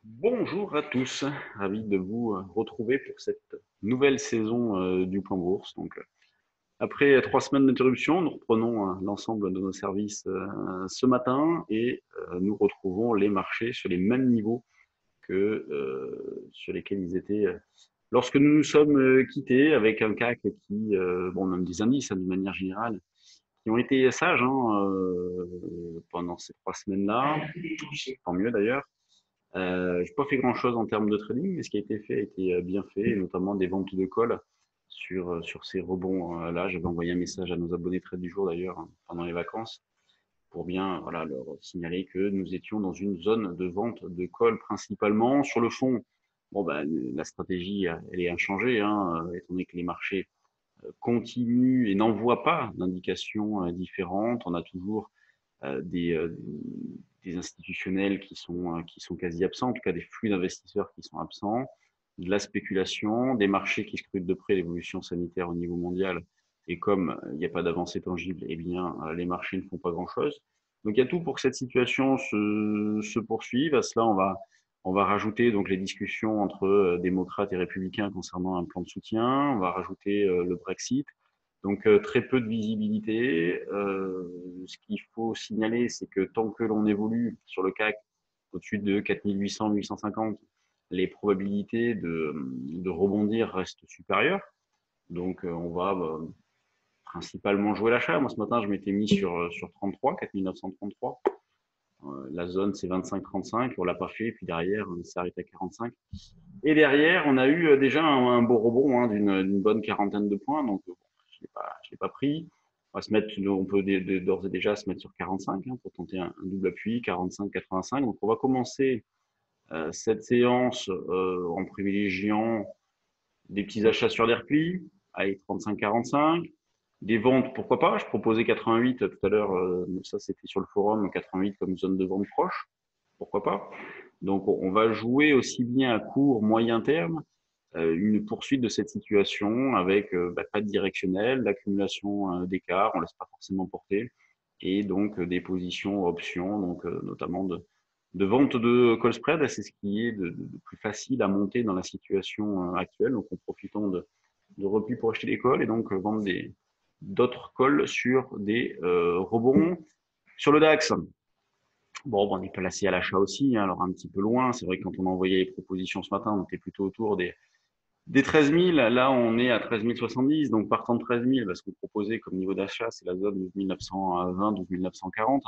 Bonjour à tous, ravi de vous retrouver pour cette nouvelle saison du Plan Bourse. Après 3 semaines d'interruption, nous reprenons l'ensemble de nos services ce matin et nous retrouvons les marchés sur les mêmes niveaux que sur lesquels ils étaient lorsque nous nous sommes quittés, avec un CAC qui, bon, même des indices de manière générale, qui ont été sages pendant ces 3 semaines-là. Tant mieux d'ailleurs. J'ai pas fait grand-chose en termes de trading, mais ce qui a été fait a été bien fait, et notamment des ventes de call sur ces rebonds là. J'avais envoyé un message à nos abonnés trade du jour d'ailleurs pendant les vacances pour bien voilà, leur signaler que nous étions dans une zone de vente de call principalement. Sur le fond, bon, bah, la stratégie, elle est inchangée, étant donné que les marchés continuent et n'envoient pas d'indications différentes. On a toujours euh, des, euh, des institutionnels qui sont quasi absents, en tout cas des flux d'investisseurs qui sont absents, de la spéculation, des marchés qui scrutent de près l'évolution sanitaire au niveau mondial. Et comme il n'y a pas d'avancée tangible, eh bien, les marchés ne font pas grand-chose. Donc il y a tout pour que cette situation se poursuive. À cela, on va rajouter donc les discussions entre démocrates et républicains concernant un plan de soutien. On va rajouter le Brexit. Donc très peu de visibilité. Ce qu'il faut signaler, c'est que tant que l'on évolue sur le CAC au-dessus de 4800, 850, les probabilités de rebondir restent supérieures. Donc on va principalement jouer l'achat. Moi ce matin, je m'étais mis sur 33, 4933. La zone c'est 25-35, on l'a pas fait. Puis derrière, on s'est arrêté à 45. Et derrière, on a eu déjà un beau rebond d'une bonne quarantaine de points. Donc, bon, je l'ai pas pris. On peut d'ores et déjà se mettre sur 45 pour tenter un double appui, 45-85. Donc, on va commencer cette séance en privilégiant des petits achats sur des replis, allez, 35-45. Des ventes, pourquoi pas. Je proposais 88 tout à l'heure, ça c'était sur le forum, 88 comme zone de vente proche, pourquoi pas. Donc on va jouer aussi bien à court, moyen terme, une poursuite de cette situation avec pas de directionnel, l'accumulation d'écarts, on ne laisse pas forcément porter, et donc des positions options, donc notamment de vente de call spread, c'est ce qui est de plus facile à monter dans la situation actuelle, donc en profitant de repli pour acheter des calls et donc vendre d'autres calls sur des rebonds. Sur le DAX, bon, on est placé à l'achat aussi, alors un petit peu loin. C'est vrai que quand on a envoyé les propositions ce matin, on était plutôt autour des 13 000. Là, on est à 13 070. Donc, partant de 13 000, ce qu'on proposait comme niveau d'achat, c'est la zone 12 920, 12 940.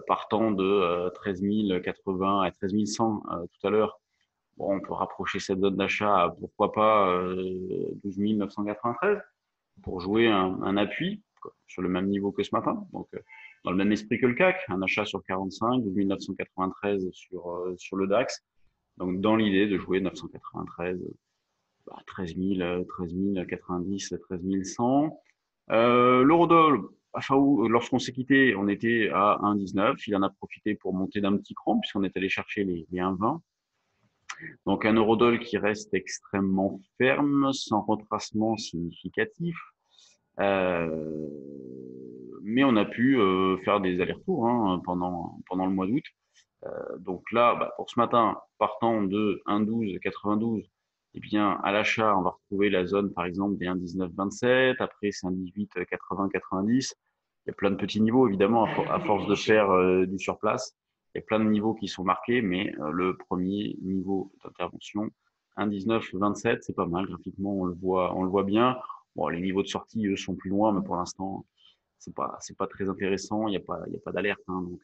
Partant de 13 080 à 13 100 tout à l'heure, bon, on peut rapprocher cette zone d'achat à pourquoi pas 12 993 pour jouer un appui sur le même niveau que ce matin. Donc, dans le même esprit que le CAC, un achat sur 45, 12 993 sur le DAX. Donc, dans l'idée de jouer 993, 13 000, 13 090, 13 100. L'eurodoll, enfin, lorsqu'on s'est quitté, on était à 1,19. Il en a profité pour monter d'un petit cran, puisqu'on est allé chercher les 1,20. Donc, un eurodoll qui reste extrêmement ferme, sans retracement significatif. Euh, mais on a pu faire des allers-retours pendant le mois d'août. Donc là, pour ce matin, partant de 1,12,92, eh bien, à l'achat, on va retrouver la zone, par exemple, des 1,19,27. Après, c'est 1,18,80,90. Il y a plein de petits niveaux, évidemment, à force de faire du surplace. Il y a plein de niveaux qui sont marqués, mais le premier niveau d'intervention, 1,19,27, c'est pas mal. Graphiquement, on le voit bien. Bon, les niveaux de sortie, eux, sont plus loin, mais pour l'instant, c'est pas très intéressant. Il y a pas d'alerte, donc.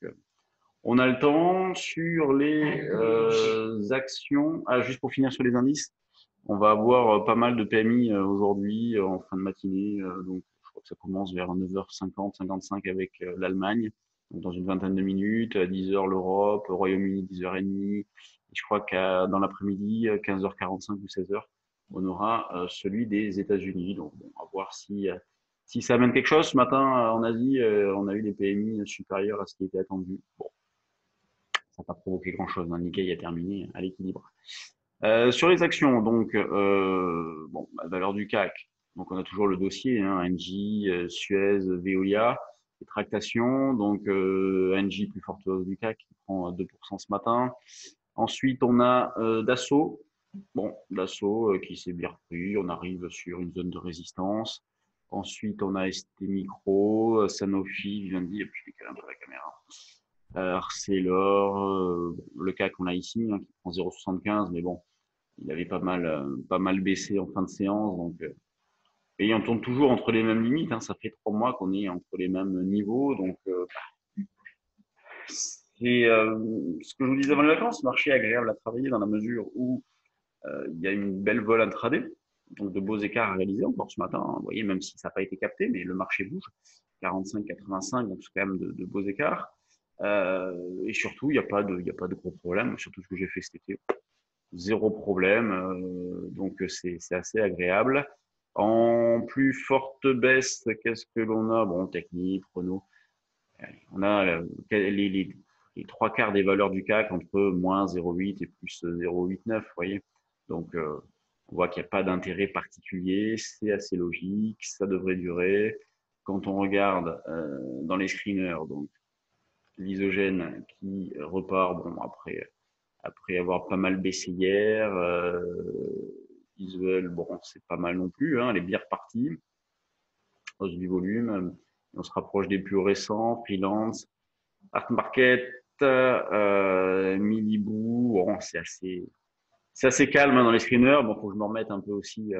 On a le temps sur les actions. Ah, juste pour finir sur les indices, on va avoir pas mal de PMI aujourd'hui en fin de matinée. Donc, je crois que ça commence vers 9h50, 55 avec l'Allemagne, donc dans une vingtaine de minutes. À 10h l'Europe, au Royaume-Uni 10h30. Et je crois qu'à dans l'après-midi, 15h45 ou 16h, on aura celui des États-Unis. Donc, bon, à voir si ça amène quelque chose. Ce matin, en Asie, on a eu des PMI supérieurs à ce qui était attendu. Bon, ça n'a pas provoqué grand-chose. Le Nikkei a terminé à l'équilibre. Sur les actions, donc, bon, valeur du CAC. Donc, on a toujours le dossier, Engie, Suez, Veolia, les tractations. Donc, Engie, plus forte hausse du CAC, qui prend 2% ce matin. Ensuite, on a Dassault. Bon, Dassault qui s'est bien repris. On arrive sur une zone de résistance. Ensuite, on a ST Micro, Sanofi, Vivendi, et puis je décale un peu la caméra. Arcelor, le cas qu'on a ici, hein, qui prend 0,75, mais bon, il avait pas mal baissé en fin de séance. Donc, et on tourne toujours entre les mêmes limites. Hein, ça fait 3 mois qu'on est entre les mêmes niveaux. Donc, c'est ce que je vous disais avant les vacances, marché agréable à travailler dans la mesure où il y a une belle vol intraday, donc de beaux écarts à réaliser encore ce matin. Hein, vous voyez, même si ça n'a pas été capté, mais le marché bouge. 45-85, donc c'est quand même de beaux écarts. Et surtout, il y a pas de gros problème, surtout ce que j'ai fait cet été. Zéro problème, donc c'est assez agréable. En plus forte baisse, qu'est-ce que l'on a? Bon, Technip, Renault. On a les 3 quarts des valeurs du CAC entre moins 0,8 et plus 0,89, vous voyez. Donc, on voit qu'il n'y a pas d'intérêt particulier, c'est assez logique, ça devrait durer. Quand on regarde dans les screeners, donc l'isogène qui repart, bon, après avoir pas mal baissé hier, visuel, bon, c'est pas mal non plus, hein, elle est bien repartie, hausse du volume, on se rapproche des plus récents, Freelance, Art Market, Milibou, bon, c'est assez calme hein, dans les screeners. Bon, faut que je me remette un peu aussi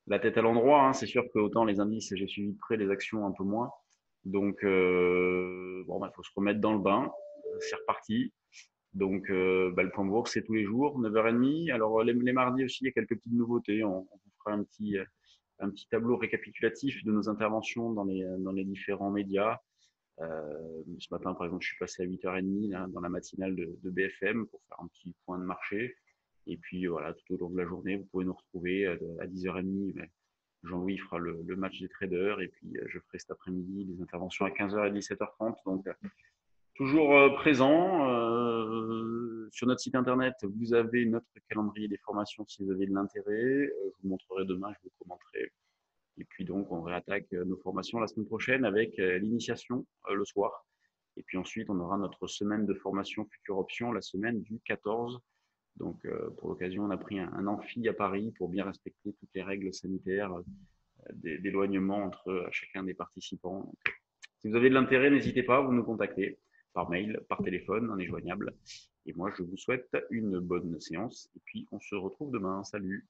la tête à l'endroit. Hein. C'est sûr que autant les indices, j'ai suivi de près, les actions un peu moins. Donc, bon, bah, faut se remettre dans le bain. C'est reparti. Donc, bah, le point de bourse, c'est tous les jours, 9h30. Alors, les mardis aussi, il y a quelques petites nouveautés. On vous fera un petit tableau récapitulatif de nos interventions dans les différents médias. Ce matin, par exemple, je suis passé à 8h30 là, dans la matinale de BFM pour faire un petit point de marché. Et puis voilà, tout au long de la journée, vous pouvez nous retrouver à 10h30. Jean-Louis fera le match des traders et puis je ferai cet après-midi des interventions à 15h et 17h30. Donc toujours présent. Sur notre site internet, vous avez notre calendrier des formations si vous avez de l'intérêt. Je vous montrerai demain, je vous commenterai. Et puis donc, on réattaque nos formations la semaine prochaine avec l'initiation le soir. Et puis ensuite, on aura notre semaine de formation future option la semaine du 14. Donc, pour l'occasion, on a pris un amphi à Paris pour bien respecter toutes les règles sanitaires d'éloignement entre chacun des participants. Donc, si vous avez de l'intérêt, n'hésitez pas, vous nous contactez par mail, par téléphone, on est joignable. Et moi, je vous souhaite une bonne séance. Et puis, on se retrouve demain. Salut!